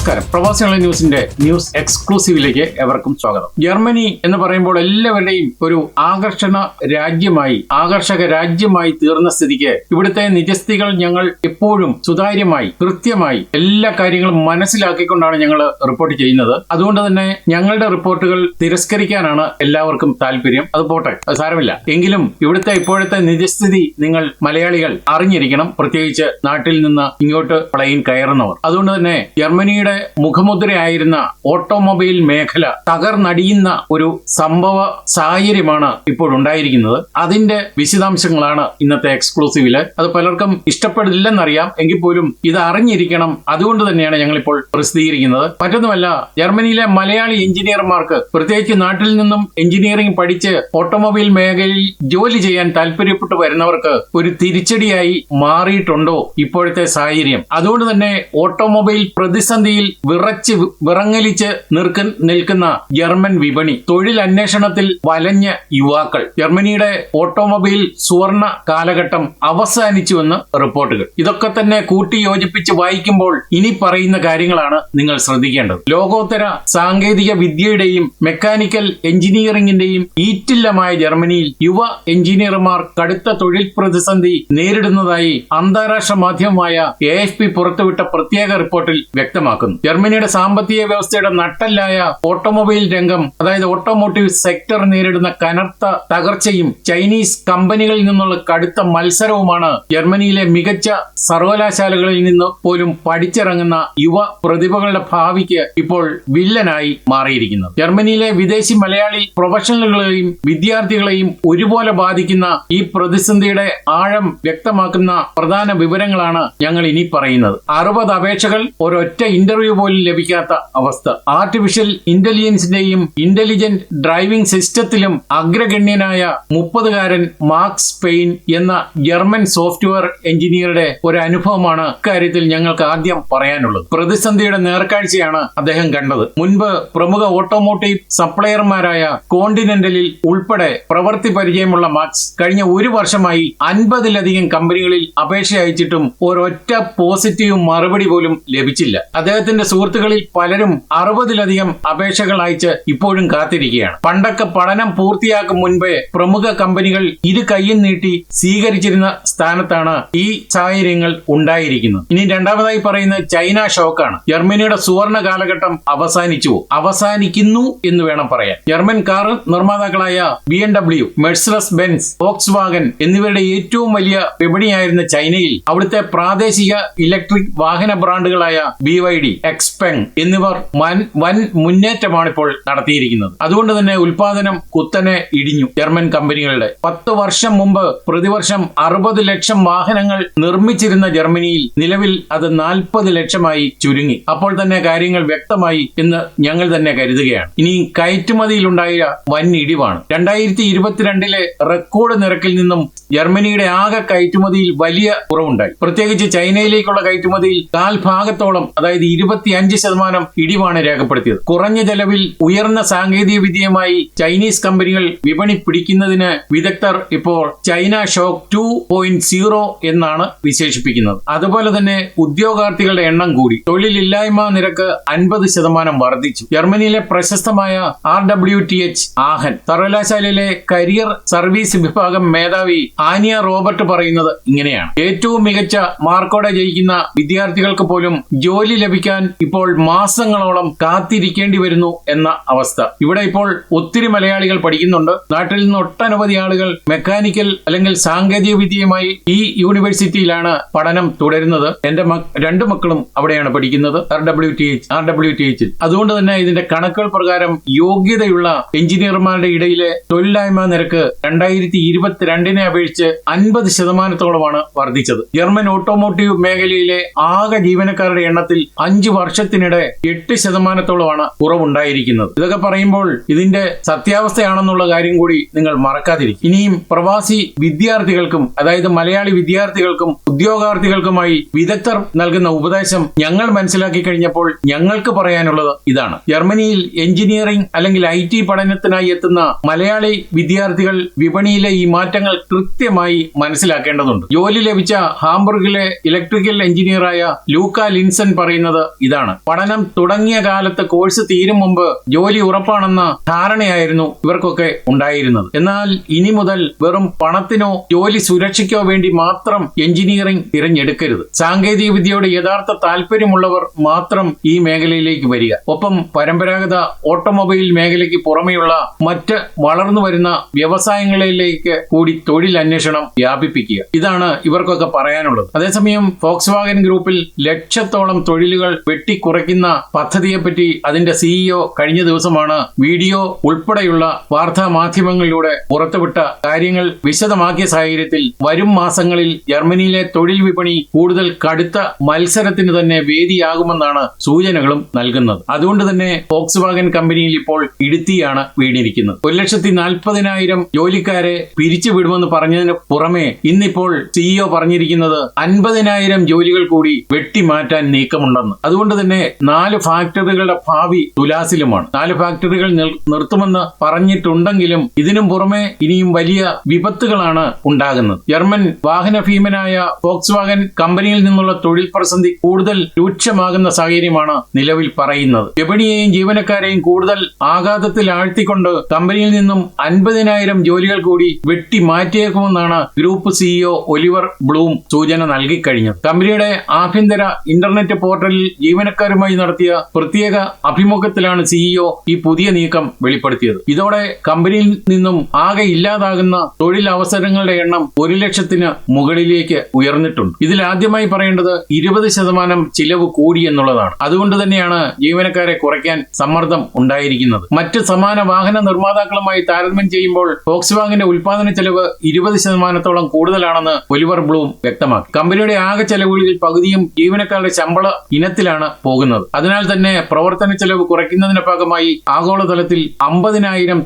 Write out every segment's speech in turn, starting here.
നമസ്കാരം. പ്രവാസികളെ ന്യൂസിന്റെ ന്യൂസ് എക്സ്ക്ലൂസീവിലേക്ക് എവർക്കും സ്വാഗതം. ജർമ്മനി എന്ന് പറയുമ്പോൾ എല്ലാവരുടെയും ഒരു ആകർഷക രാജ്യമായി തീർന്ന സ്ഥിതിക്ക് ഇവിടുത്തെ നിജസ്ഥിതികൾ ഞങ്ങൾ എപ്പോഴും സുതാര്യമായി കൃത്യമായി എല്ലാ കാര്യങ്ങളും മനസ്സിലാക്കിക്കൊണ്ടാണ് ഞങ്ങൾ റിപ്പോർട്ട് ചെയ്യുന്നത്. അതുകൊണ്ട് തന്നെ ഞങ്ങളുടെ റിപ്പോർട്ടുകൾ തിരസ്കരിക്കാനാണ് എല്ലാവർക്കും താല്പര്യം. അത് പോട്ടെ, അത് സാരമില്ല. എങ്കിലും ഇവിടുത്തെ ഇപ്പോഴത്തെ നിജസ്ഥിതി നിങ്ങൾ മലയാളികൾ അറിഞ്ഞിരിക്കണം, പ്രത്യേകിച്ച് നാട്ടിൽ നിന്ന് ഇങ്ങോട്ട് പ്ലെയിൻ കയറുന്നവർ. അതുകൊണ്ട് തന്നെ ജർമ്മനിയുടെ മുഖമുദ്രയായിരുന്ന ഓട്ടോമൊബൈൽ മേഖല തകർന്നടിയുന്ന ഒരു സംഭവ സാഹചര്യമാണ് ഇപ്പോൾ ഉണ്ടായിരിക്കുന്നത്. അതിന്റെ വിശദാംശങ്ങളാണ് ഇന്നത്തെ എക്സ്ക്ലൂസീവില്. അത് പലർക്കും ഇഷ്ടപ്പെടില്ലെന്നറിയാം, എങ്കിൽ പോലും ഇത് അറിഞ്ഞിരിക്കണം. അതുകൊണ്ട് തന്നെയാണ് ഞങ്ങളിപ്പോൾ പ്രസിദ്ധീകരിക്കുന്നത്. മറ്റൊന്നുമല്ല, ജർമ്മനിയിലെ മലയാളി എഞ്ചിനീയർമാർക്ക്, പ്രത്യേകിച്ച് നാട്ടിൽ നിന്നും എഞ്ചിനീയറിംഗ് പഠിച്ച് ഓട്ടോമൊബൈൽ മേഖലയിൽ ജോലി ചെയ്യാൻ താല്പര്യപ്പെട്ടു വരുന്നവർക്ക് ഒരു തിരിച്ചടിയായി മാറിയിട്ടുണ്ടോ ഇപ്പോഴത്തെ സാഹചര്യം? അതുകൊണ്ട് തന്നെ ഓട്ടോമൊബൈൽ പ്രതിസന്ധിയിൽ വിറങ്ങലിച്ച് നിൽക്കുന്ന ജർമ്മൻ വിപണി, തൊഴിൽ അന്വേഷണത്തിൽ വലഞ്ഞ യുവാക്കൾ, ജർമ്മനിയുടെ ഓട്ടോമൊബൈൽ സുവർണ കാലഘട്ടം അവസാനിച്ചുവെന്ന് റിപ്പോർട്ടുകൾ. ഇതൊക്കെ തന്നെ കൂട്ടി യോജിപ്പിച്ച് വായിക്കുമ്പോൾ ഇനി പറയുന്ന കാര്യങ്ങളാണ് നിങ്ങൾ ശ്രദ്ധിക്കേണ്ടത്. ലോകോത്തര സാങ്കേതിക വിദ്യയുടെയും മെക്കാനിക്കൽ എഞ്ചിനീയറിംഗിന്റെയും ഈറ്റില്ലമായ ജർമ്മനിയിൽ യുവ എഞ്ചിനീയർമാർ കടുത്ത തൊഴിൽ പ്രതിസന്ധി നേരിടുന്നതായി അന്താരാഷ്ട്ര മാധ്യമമായ AFP പുറത്തുവിട്ട പ്രത്യേക റിപ്പോർട്ടിൽ വ്യക്തമാക്കുന്നു. ജർമ്മനിയുടെ സാമ്പത്തിക വ്യവസ്ഥയുടെ നട്ടെല്ലായ ഓട്ടോമൊബൈൽ രംഗം, അതായത് ഓട്ടോമോട്ടീവ് സെക്ടർ നേരിടുന്ന കനത്ത തകർച്ചയും ചൈനീസ് കമ്പനികളിൽ നിന്നുള്ള കടുത്ത മത്സരവുമാണ് ജർമ്മനിയിലെ മികച്ച സർവകലാശാലകളിൽ നിന്ന് പോലും പഠിച്ചിറങ്ങുന്ന യുവ പ്രതിഭകളുടെ ഭാവിക്ക് ഇപ്പോൾ വില്ലനായി മാറിയിരിക്കുന്നത്. ജർമ്മനിയിലെ വിദേശി മലയാളി പ്രൊഫഷണലുകളെയും വിദ്യാർത്ഥികളെയും ഒരുപോലെ ബാധിക്കുന്ന ഈ പ്രതിസന്ധിയുടെ ആഴം വ്യക്തമാക്കുന്ന പ്രധാന വിവരങ്ങളാണ് ഞങ്ങൾ ഇനി പറയുന്നത്. 60 അപേക്ഷകൾ, ഒരൊറ്റ ഇന്റർവ്യൂ പോലും ലഭിക്കാത്ത അവസ്ഥ. ആർട്ടിഫിഷ്യൽ ഇന്റലിജൻസിന്റെയും ഇന്റലിജന്റ് ഡ്രൈവിംഗ് സിസ്റ്റത്തിലും അഗ്രഗണ്യനായ 30-കാരൻ മാർക്സ് പെയിൻ എന്ന ജർമ്മൻ സോഫ്റ്റ്വെയർ എഞ്ചിനീയറുടെ ഒരു അനുഭവമാണ് ഇക്കാര്യത്തിൽ ഞങ്ങൾക്ക് ആദ്യം പറയാനുള്ളത്. പ്രതിസന്ധിയുടെ നേർക്കാഴ്ചയാണ് അദ്ദേഹം കണ്ടത്. മുൻപ് പ്രമുഖ ഓട്ടോമോട്ടീവ് സപ്ലയർമാരായ കോണ്ടിനെന്റലിൽ ഉൾപ്പെടെ പ്രവൃത്തി പരിചയമുള്ള മാർക്സ് കഴിഞ്ഞ ഒരു വർഷമായി 50-ലധികം കമ്പനികളിൽ അപേക്ഷ അയച്ചിട്ടും ഒരൊറ്റ പോസിറ്റീവ് മറുപടി പോലും ലഭിച്ചില്ല. അദ്ദേഹത്തിന്റെ സുഹൃത്തുക്കളിൽ പലരും 60-ലധികം അപേക്ഷകൾ അയച്ച് ഇപ്പോഴും കാത്തിരിക്കുകയാണ്. പണ്ടൊക്കെ പഠനം പൂർത്തിയാക്കും മുൻപേ പ്രമുഖ കമ്പനികൾ ഇരു കൈയും നീട്ടി സ്വീകരിച്ചിരുന്ന സ്ഥാനത്താണ് ഈ സാഹചര്യങ്ങൾ ഉണ്ടായിരിക്കുന്നത്. ഇനി രണ്ടാമതായി പറയുന്നത് ചൈന ഷോക്കാണ്. ജർമ്മനിയുടെ സുവർണ കാലഘട്ടം അവസാനിക്കുന്നു എന്ന് വേണം പറയാൻ. ജർമ്മൻ കാർ നിർമ്മാതാക്കളായ BMW, മെഴ്സിഡസ് ബെൻസ്, വോക്സ്വാഗൻ എന്നിവരുടെ ഏറ്റവും വലിയ വിപണിയായിരുന്ന ചൈനയിൽ അവിടുത്തെ പ്രാദേശിക ഇലക്ട്രിക് വാഹന ബ്രാൻഡുകളായ BYD, XPeng എന്നിവർ വൻ മുന്നേറ്റമാണ് ഇപ്പോൾ നടത്തിയിരിക്കുന്നത്. അതുകൊണ്ട് തന്നെ ഉൽപാദനം കുത്തനെ ഇടിഞ്ഞു. ജർമ്മൻ കമ്പനികളുടെ 10 വർഷം മുമ്പ് പ്രതിവർഷം 60 ലക്ഷം വാഹനങ്ങൾ നിർമ്മിച്ചിരുന്ന ജർമ്മനിയിൽ നിലവിൽ അത് 40 ലക്ഷമായി ചുരുങ്ങി. അപ്പോൾ തന്നെ കാര്യങ്ങൾ വ്യക്തമായി എന്ന് ഞങ്ങൾ തന്നെ കരുതുകയാണ്. ഇനി കയറ്റുമതിയിലുണ്ടായ വൻ ഇടിവാണ്. 2022 റെക്കോർഡ് നിരക്കിൽ നിന്നും ജർമ്മനിയുടെ ആകെ കയറ്റുമതിയിൽ വലിയ കുറവുണ്ടായി. പ്രത്യേകിച്ച് ചൈനയിലേക്കുള്ള കയറ്റുമതിയിൽ കാൽഭാഗത്തോളം, അതായത് 25% ഇടിവാണ് രേഖപ്പെടുത്തിയത്. കുറഞ്ഞ ചെലവിൽ ഉയർന്ന സാങ്കേതിക വിദ്യയുമായി ചൈനീസ് കമ്പനികൾ വിപണി പിടിക്കുന്നതിന് വിദഗ്ധർ ഇപ്പോൾ ചൈന ഷോക്ക് 2.0 എന്നാണ് വിശേഷിപ്പിക്കുന്നത്. അതുപോലെ തന്നെ ഉദ്യോഗാർത്ഥികളുടെ എണ്ണം കൂടി. തൊഴിലില്ലായ്മ നിരക്ക് 50% വർദ്ധിച്ചു. ജർമ്മനിയിലെ പ്രശസ്തമായ RWTH ആഹൻ സർവകലാശാലയിലെ കരിയർ സർവീസ് വിഭാഗം മേധാവി ആനിയ റോബർട്ട് പറയുന്നത് ഇങ്ങനെയാണ്: ഏറ്റവും മികച്ച മാർക്കോടെ ജയിക്കുന്ന വിദ്യാർത്ഥികൾക്ക് പോലും ജോലി ലഭിക്കാൻ ഇപ്പോൾ മാസങ്ങളോളം കാത്തിരിക്കേണ്ടി വരുന്നു എന്ന അവസ്ഥ. ഇവിടെ ഇപ്പോൾ ഒത്തിരി മലയാളികൾ പഠിക്കുന്നുണ്ട്. നാട്ടിൽ നിന്ന് ഒട്ടനവധി ആളുകൾ മെക്കാനിക്കൽ അല്ലെങ്കിൽ സാങ്കേതിക വിദ്യയുമായി ഈ യൂണിവേഴ്സിറ്റിയിലാണ് പഠനം തുടരുന്നത്. എന്റെ 2 മക്കളും അവിടെയാണ് പഠിക്കുന്നത്, RWTH. അതുകൊണ്ട് തന്നെ ഇതിന്റെ കണക്കുകൾ പ്രകാരം യോഗ്യതയുള്ള എഞ്ചിനീയർമാരുടെ ഇടയിലെ തൊഴിലില്ലായ്മ നിരക്ക് 2022 അപേക്ഷിച്ച് 50%-ഓളമാണ് വർദ്ധിച്ചത്. ജർമ്മൻ ഓട്ടോമോട്ടീവ് മേഖലയിലെ ആകെ ജീവനക്കാരുടെ എണ്ണത്തിൽ 5 വർഷത്തിനിടെ 8%-ഓളമാണ് കുറവുണ്ടായിരിക്കുന്നത്. ഇതൊക്കെ പറയുമ്പോൾ ഇതിന്റെ സത്യാവസ്ഥയാണെന്നുള്ള കാര്യം കൂടി നിങ്ങൾ മറക്കാതിരിക്കും. ഇനിയും പ്രവാസി വിദ്യാർത്ഥികൾക്കും, അതായത് മലയാളി വിദ്യാർത്ഥികൾക്കും ഉദ്യോഗാർത്ഥികൾക്കുമായി വിദഗ്ധർ നൽകുന്ന ഉപദേശം ഞങ്ങൾ മനസ്സിലാക്കി കഴിഞ്ഞപ്പോൾ ഞങ്ങൾക്ക് പറയാനുള്ളത് ഇതാണ്: ജർമ്മനിയിൽ എഞ്ചിനീയറിംഗ് അല്ലെങ്കിൽ IT പഠനത്തിനായി എത്തുന്ന മലയാളി വിദ്യാർത്ഥികൾ വിപണിയിലെ ഈ മാറ്റങ്ങൾ കൃത്യമായി മനസ്സിലാക്കേണ്ടതുണ്ട്. ജോലി ലഭിച്ച ഹാംബുർഗിലെ ഇലക്ട്രിക്കൽ എഞ്ചിനീയറായ ലൂക്ക ലിൻസൺ പറയുന്നത് ഇതാണ്. പഠനം തുടങ്ങിയ കാലത്ത് കോഴ്സ് തീരും മുമ്പ് ജോലി ഉറപ്പാണെന്ന ധാരണയായിരുന്നു ഇവർക്കൊക്കെ ഉണ്ടായിരുന്നത്. എന്നാൽ ഇനി മുതൽ വെറും പണത്തിനോ ജോലി സുരക്ഷയ്ക്കോ വേണ്ടി മാത്രം എഞ്ചിനീയറിംഗ് തിരഞ്ഞെടുക്കരുത്. സാങ്കേതിക വിദ്യയോട് യഥാർത്ഥ താല്പര്യമുള്ളവർ മാത്രം ഈ മേഖലയിലേക്ക് വരിക. ഒപ്പം പരമ്പരാഗത ഓട്ടോമൊബൈൽ മേഖലയ്ക്ക് പുറമെയുള്ള മറ്റ് വളർന്നു വരുന്ന വ്യവസായങ്ങളിലേക്ക് കൂടി തൊഴിൽ അന്വേഷണം വ്യാപിപ്പിക്കുക. ഇതാണ് ഇവർക്കൊക്കെ പറയാനുള്ളത്. അതേസമയം ഫോക്സ് വാഗൻ ഗ്രൂപ്പിൽ ലക്ഷത്തോളം തൊഴിലുകൾ വെട്ടിക്കുറയ്ക്കുന്ന പദ്ധതിയെപ്പറ്റി അതിന്റെ സിഇഒ കഴിഞ്ഞ ദിവസമാണ് വീഡിയോ ഉൾപ്പെടെയുള്ള വാർത്താ മാധ്യമങ്ങളിലൂടെ പുറത്തുവിട്ട കാര്യങ്ങൾ വിശദമാക്കിയ സാഹചര്യത്തിൽ വരും മാസങ്ങളിൽ ജർമ്മനിയിലെ തൊഴിൽ വിപണി കൂടുതൽ കടുത്ത മത്സരത്തിന് തന്നെ വേദിയാകുമെന്നാണ് സൂചനകളും നൽകുന്നത്. അതുകൊണ്ട് തന്നെ ഫോക്സ് വാഗൻ കമ്പനിയിൽ ഇപ്പോൾ ഇടുത്തിയാണ് വീണിരിക്കുന്നത്. 1,40,000 ജോലിക്കാരെ പിരിച്ചുവിടുമെന്ന് പറഞ്ഞതിന് പുറമെ ഇന്നിപ്പോൾ സിഇഒ പറഞ്ഞിരിക്കുന്നത് 50,000 ജോലികൾ കൂടി വെട്ടിമാറ്റാൻ നീക്കമുണ്ടെന്ന്. അതുകൊണ്ട് തന്നെ 4 ഫാക്ടറികളുടെ ഭാവി തുലാസിലുമാണ്. 4 ഫാക്ടറികൾ നിർത്തുമെന്ന് പറഞ്ഞിട്ടുണ്ടെങ്കിലും ഇതിനും പുറമെ ഇനിയും വലിയ വിപത്തുകളാണ് ഉണ്ടാകുന്നത്. ജർമ്മൻ വാഹന ഭീമനായ ഫോക്സ് വാഗൻ കമ്പനിയിൽ നിന്നുള്ള തൊഴിൽ പ്രതിസന്ധി കൂടുതൽ രൂക്ഷമാകുന്ന സാഹചര്യമാണ് നിലവിൽ പറയുന്നത്. വിപണിയെയും ജീവനക്കാരെയും കൂടുതൽ ആഘാതത്തിൽ ആഴ്ത്തിക്കൊണ്ട് കമ്പനിയിൽ നിന്നും 50,000 ജോലികൾ കൂടി വെട്ടി മാറ്റിയേക്കുമെന്നാണ് ഗ്രൂപ്പ് സിഇഒ ഒലിവർ ബ്ലൂം സൂചന നൽകിക്കഴിഞ്ഞത്. കമ്പനിയുടെ ആഭ്യന്തര ഇന്റർനെറ്റ് പോർട്ടലിൽ ജീവനക്കാരുമായി നടത്തിയ പ്രത്യേക അഭിമുഖത്തിലാണ് സിഇഒ ഈ പുതിയ നീക്കം വെളിപ്പെടുത്തിയത്. ഇതോടെ കമ്പനിയിൽ നിന്നും ആകെ ഇല്ലാതാകുന്ന തൊഴിൽ അവസരങ്ങളുടെ എണ്ണം 1,00,000-ന് മുകളിലേക്ക് ഉയർന്നിട്ടുണ്ട്. ഇതിൽ ആദ്യമായി പറയേണ്ടത് 20% ചിലവ് കൂടി എന്നുള്ളതാണ്. അതുകൊണ്ട് തന്നെയാണ് ജീവനക്കാരെ കുറയ്ക്കാൻ സമ്മർദ്ദം ഉണ്ടായിരിക്കുന്നത്. മറ്റ് സമാന വാഹന നിർമ്മാതാക്കളുമായി താരതമ്യം ചെയ്യുമ്പോൾ ഫോക്സ് വാഗന്റെ ഉൽപാദന ചെലവ് 20% കൂടുതലാണെന്ന് ഒലിവർ ബ്ലൂം വ്യക്തമാക്കി. കമ്പനിയുടെ ആകെ ചെലവുകളിൽ പകുതിയും ജീവനക്കാരുടെ ശമ്പള ഇനത്തിലാണ് പോകുന്നത്. അതിനാൽ തന്നെ പ്രവർത്തന ചെലവ് കുറയ്ക്കുന്നതിന്റെ ഭാഗമായി ആഗോളതലത്തിൽ 50,000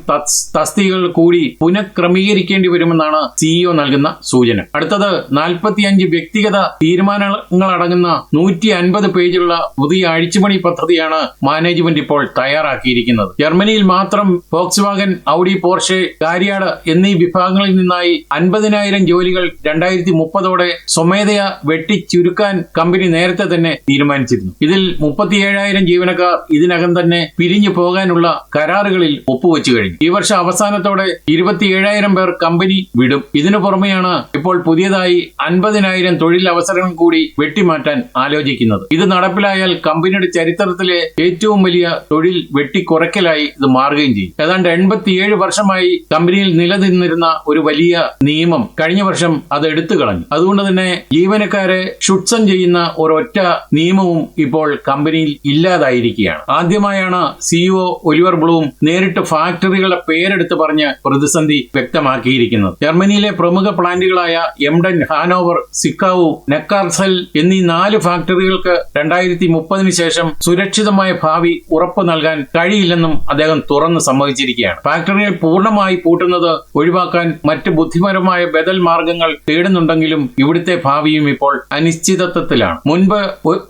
തസ്തികകൾ കൂടി പുനഃക്രമീകരിക്കേണ്ടി വരുമെന്നാണ് സിഇഒ നൽകുന്ന സൂചന. അടുത്തത് 45 വ്യക്തിഗത തീരുമാനങ്ങളടങ്ങുന്ന 150 പേജുള്ള പുതിയ അഴിച്ചുപണി പദ്ധതിയാണ് മാനേജ്മെന്റ് ഇപ്പോൾ തയ്യാറാക്കിയിരിക്കുന്നത്. ജർമ്മനിയിൽ മാത്രം Volkswagen, Audi, Porsche, Cariad എന്നീ വിഭാഗങ്ങളിൽ നിന്നായി 50,000 ജോലികൾ 2030 സ്വമേധയാ വെട്ടിച്ചുരുക്കാൻ കമ്പനി നേരത്തെ തന്നെ തീരുമാനിച്ചിരുന്നു. ഇതിൽ 37,000 ജീവനക്കാർ ഇതിനകം തന്നെ പിരിഞ്ഞു പോകാനുള്ള കരാറുകളിൽ ഒപ്പുവെച്ചു കഴിഞ്ഞു. ഈ വർഷം അവസാനത്തോടെ 27,000 പേർ കമ്പനി വിടും. ഇതിനു പുറമെയാണ് ഇപ്പോൾ പുതിയതായി 50,000 തൊഴിൽ അവസരങ്ങൾ കൂടി വെട്ടിമാറ്റാൻ ആലോചിക്കുന്നത്. ഇത് നടപ്പിലായാൽ കമ്പനിയുടെ ചരിത്രത്തിലെ ഏറ്റവും വലിയ തൊഴിൽ വെട്ടിക്കുറയ്ക്കലായി ഇത് മാറുകയും ചെയ്യും. ഏതാണ്ട് 87 വർഷമായി കമ്പനിയിൽ നിലനിന്നിരുന്ന ഒരു വലിയ നിയമം കഴിഞ്ഞ വർഷം അത് എടുത്തു കളഞ്ഞു. അതുകൊണ്ട് തന്നെ ജീവനക്കാരെ ശുഡ്സം ചെയ്യുന്ന ഒരൊറ്റ നിയമവും ഇപ്പോൾ കമ്പനിയിൽ ഇല്ലാതായിരിക്കുകയാണ്. ആദ്യമായാണ് സിഇഒ ഒലിവർ ബ്ലൂം നേരിട്ട് ഫാക്ടറികളുടെ പേരെടുത്ത് പറഞ്ഞ് പ്രതിസന്ധി വ്യക്തമാക്കിയിരിക്കുന്നത്. ജർമ്മനിയിലെ പ്രമുഖ പ്ലാന്റുകളായ എംഡൻ, ഹാനോവർ, സിക്കാവു, നെക്കാർസെൽ എന്നീ 4 ഫാക്ടറികൾക്ക് 2030 ശേഷം സുരക്ഷിതമായ ഭാവി ഉറപ്പു നൽകാൻ കഴിയില്ലെന്നും അദ്ദേഹം തുറന്ന് സമ്മതിച്ചിരിക്കുകയാണ്. ഫാക്ടറികൾ പൂർണ്ണമായി പൂട്ടുന്നത് ഒഴിവാക്കാൻ മറ്റ് ബുദ്ധിപരമായ ബദൽ മാർഗങ്ങൾ തേടുന്നുണ്ടെങ്കിലും ഇവിടുത്തെ ഭാവിയും ഇപ്പോൾ അനിശ്ചിതത്വത്തിലാണ്. മുൻപ്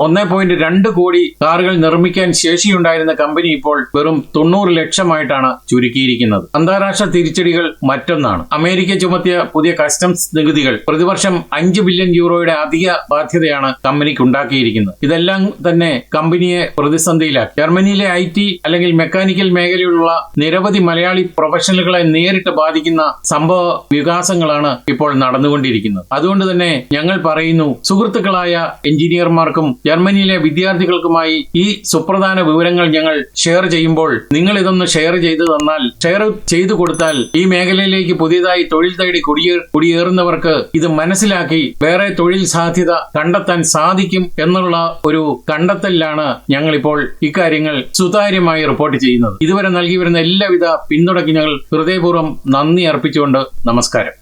1.2 കോടി കാറുകൾ നിർമ്മിക്കാൻ ശേഷിയുണ്ടായിരുന്ന കമ്പനി ഇപ്പോൾ വെറും 90 ലക്ഷമായിട്ടാണ് ചുരുക്കിയിരിക്കുന്നത്. അന്താരാഷ്ട്ര തിരിച്ചടികൾ മറ്റൊന്നാണ്. അമേരിക്ക ചുമത്തിയ പുതിയ കസ്റ്റംസ് നികുതികൾ പ്രതിവർഷം 5 ബില്യൺ യൂറോയുടെ അധിക ബാധ്യതയാണ് കമ്പനിക്ക് ഉണ്ടാക്കിയിരിക്കുന്നത്. ഇതെല്ലാം തന്നെ കമ്പനിയെ പ്രതിസന്ധിയിലാക്കി. ജർമ്മനിയിലെ IT അല്ലെങ്കിൽ മെക്കാനിക്കൽ മേഖലയിലുള്ള നിരവധി മലയാളി പ്രൊഫഷണലുകളെ നേരിട്ട് ബാധിക്കുന്ന സംഭവ വികാസങ്ങളാണ് ഇപ്പോൾ നടന്നുകൊണ്ടിരിക്കുന്നത്. അതുകൊണ്ട് തന്നെ ഞങ്ങൾ പറയുന്നു, സുഹൃത്തുക്കളായ എഞ്ചിനീയർമാർക്കും ജർമ്മനിയിലെ വിദ്യാർത്ഥികൾക്കുമായി ഈ സുപ്രധാന വിവരങ്ങൾ ഞങ്ങൾ ഷെയർ ചെയ്യുമ്പോൾ നിങ്ങൾ ഇതൊന്ന് ഷെയർ ചെയ്തു കൊടുത്താൽ ഈ മേഖലയിലേക്ക് പുതിയതായി തൊഴിൽ തേടി കുടിയേറുന്നവർക്ക് ഇത് മനസ്സിലാക്കി വേറെ തൊഴിൽ സാധ്യത കണ്ടെത്താൻ സാധിക്കും എന്നുള്ള ഒരു കണ്ടെത്തലിലാണ് ഞങ്ങളിപ്പോൾ ഇക്കാര്യങ്ങൾ സുതാര്യമായി റിപ്പോർട്ട് ചെയ്യുന്നത്. ഇതുവരെ നൽകി വരുന്ന എല്ലാവിധ പിന്തുണയ്ക്ക് ഞങ്ങൾ ഹൃദയപൂർവ്വം നന്ദി അർപ്പിച്ചുകൊണ്ട് നമസ്കാരം.